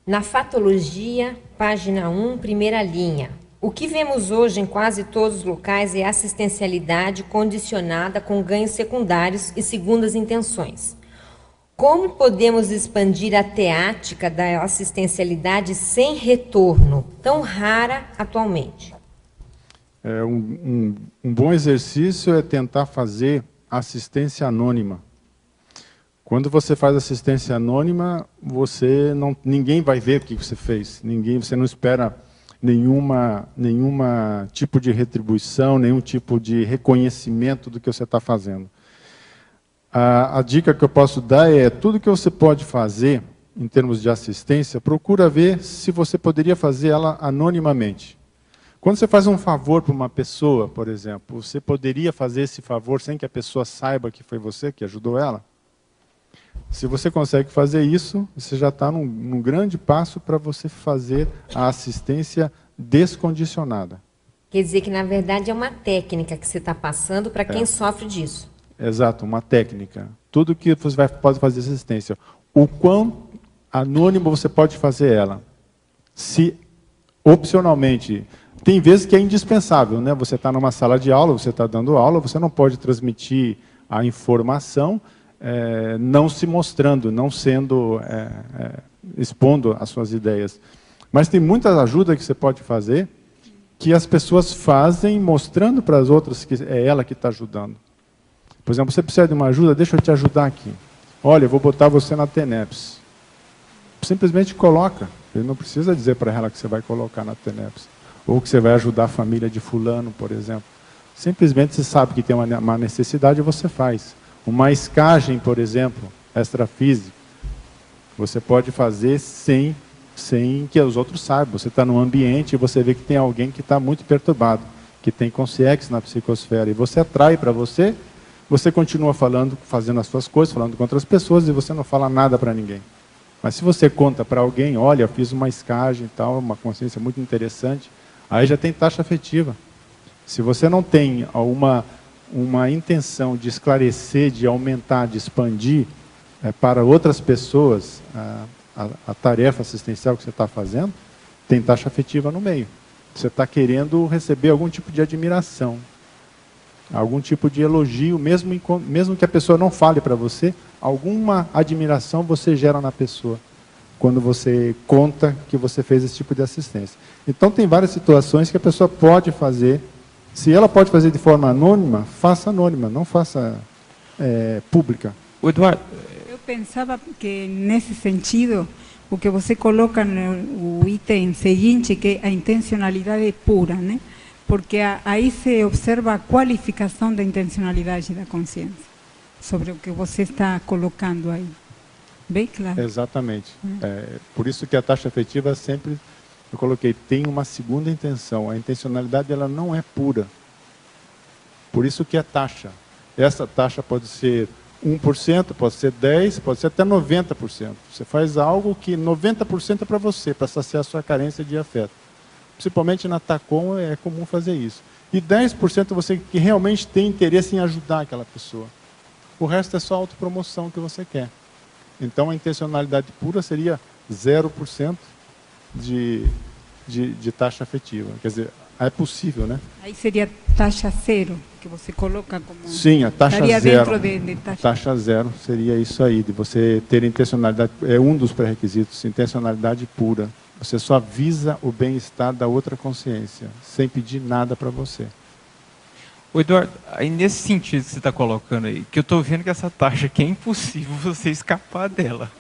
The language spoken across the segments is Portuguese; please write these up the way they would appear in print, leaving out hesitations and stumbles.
Na Fatologia, página 1, primeira linha. O que vemos hoje em quase todos os locais é assistencialidade condicionada com ganhos secundários e segundas intenções. Como podemos expandir a teática da assistencialidade sem retorno, tão rara atualmente? Um bom exercício é tentar fazer assistência anônima. Quando você faz assistência anônima, ninguém vai ver o que você fez. Você não espera nenhuma tipo de retribuição, nenhum tipo de reconhecimento do que você está fazendo. A dica que eu posso dar é, tudo que você pode fazer em termos de assistência, procura ver se você poderia fazer ela anonimamente. Quando você faz um favor para uma pessoa, por exemplo, você poderia fazer esse favor sem que a pessoa saiba que foi você que ajudou ela? Se você consegue fazer isso, você já está num grande passo para você fazer a assistência descondicionada. Quer dizer que, na verdade, é uma técnica que você está passando para quem sofre disso. Exato, uma técnica. Tudo que você pode fazer assistência. O quão anônimo você pode fazer ela. Se, opcionalmente, tem vezes que é indispensável, né? Você está numa sala de aula, você está dando aula, você não pode transmitir a informação não se mostrando, não sendo, expondo as suas ideias. Mas tem muita ajuda que você pode fazer, que as pessoas fazem mostrando para as outras que é ela que está ajudando. Por exemplo, você precisa de uma ajuda, deixa eu te ajudar aqui. Olha, eu vou botar você na TENEPS. Simplesmente coloca. Ele não precisa dizer para ela que você vai colocar na TENEPS. Ou que você vai ajudar a família de fulano, por exemplo. Simplesmente você sabe que tem uma necessidade e você faz. Uma escagem, por exemplo, extrafísica, você pode fazer sem que os outros saibam. Você está num ambiente e você vê que tem alguém que está muito perturbado, que tem consciência na psicosfera, e você atrai para você, você continua falando, fazendo as suas coisas, falando com outras pessoas, e você não fala nada para ninguém. Mas se você conta para alguém, olha, eu fiz uma escagem e tal, uma consciência muito interessante, aí já tem taxa afetiva. Se você não tem uma intenção de esclarecer, de aumentar, de expandir para outras pessoas a tarefa assistencial que você está fazendo, tem taxa afetiva no meio. Você está querendo receber algum tipo de admiração, algum tipo de elogio, mesmo que a pessoa não fale para você, alguma admiração você gera na pessoa, quando você conta que você fez esse tipo de assistência. Então tem várias situações que a pessoa pode fazer. Se ela pode fazer de forma anônima, faça anônima, não faça pública. Eduardo, eu pensava que nesse sentido, o que você coloca no item seguinte, que é a intencionalidade pura, né? Porque aí se observa a qualificação da intencionalidade da consciência, sobre o que você está colocando aí. Bem claro. Exatamente. Por isso que a taxa afetiva sempre, eu coloquei, tem uma segunda intenção. A intencionalidade ela não é pura. Por isso que é taxa. Essa taxa pode ser 1%, pode ser 10%, pode ser até 90%. Você faz algo que 90% é para você, para saciar a sua carência de afeto. Principalmente na TACOM é comum fazer isso. E 10% você que realmente tem interesse em ajudar aquela pessoa. O resto é só autopromoção que você quer. Então a intencionalidade pura seria 0% de taxa afetiva. Quer dizer, é possível, né? Aí seria taxa zero, que você coloca como... Sim, a taxa estaria zero. dentro de taxa... Taxa zero seria isso aí, de você ter intencionalidade, é um dos pré-requisitos, intencionalidade pura. Você só visa o bem-estar da outra consciência, sem pedir nada para você. Eduardo, aí nesse sentido que você está colocando aí, que eu estou vendo que essa taxa aqui é impossível você escapar dela.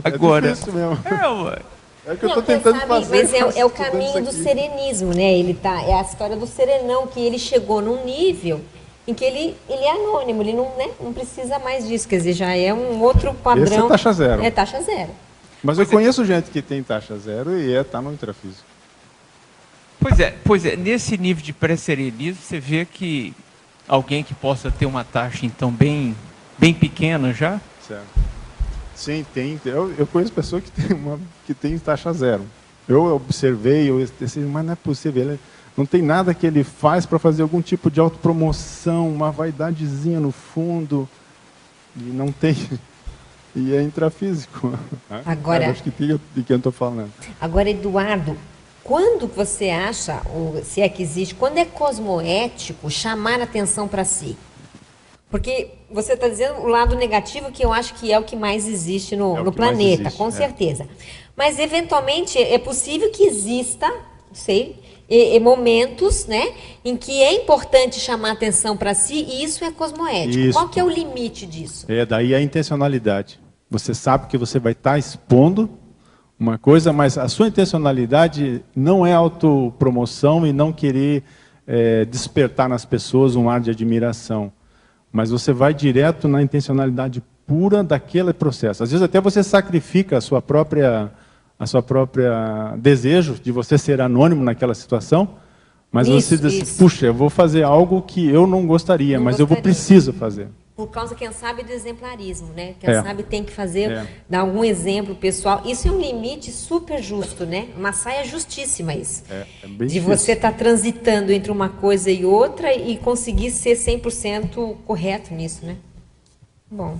Agora, difícil mesmo. Ué. É o que eu estou tentando fazer. Mas é o caminho do serenismo, né? É a história do serenão, que ele chegou num nível em que ele é anônimo, ele não precisa mais disso, quer dizer, já é um outro padrão. Esse é taxa zero. É taxa zero. Mas eu conheço gente que tem taxa zero e está no intrafísico. Pois é, nesse nível de pré-serenismo, você vê que alguém que possa ter uma taxa, então, bem pequena já? Certo. Sim, tem. Eu conheço pessoas que tem taxa zero. Eu observei, mas não é possível. Não tem nada que ele faz para fazer algum tipo de autopromoção, uma vaidadezinha no fundo. E não tem. e é intrafísico. Agora- Eu acho que de quem eu estou falando. Agora, Eduardo, quando você acha, ou se é que existe, quando é cosmoético chamar atenção para si? Porque você está dizendo o lado negativo, que eu acho que é o que mais existe no É o que mais planeta, existe, com é. certeza. Mas, eventualmente, é possível que exista, não sei, momentos, né, em que é importante chamar atenção para si, e isso é cosmoético. Isso. Qual que é o limite disso? Daí a intencionalidade. Você sabe que você vai estar expondo uma coisa, mas a sua intencionalidade não é autopromoção e não querer despertar nas pessoas um ar de admiração. Mas você vai direto na intencionalidade pura daquele processo. Às vezes até você sacrifica a sua própria desejo de você ser anônimo naquela situação, mas você diz, puxa, eu vou fazer algo que eu não gostaria, mas eu preciso fazer. Por causa, quem sabe, do exemplarismo, né? Quem sabe tem que fazer, dar algum exemplo pessoal. Isso é um limite super justo, né? Uma saia justíssima isso. É bem de difícil. você estar transitando entre uma coisa e outra e conseguir ser 100% correto nisso, né? Bom.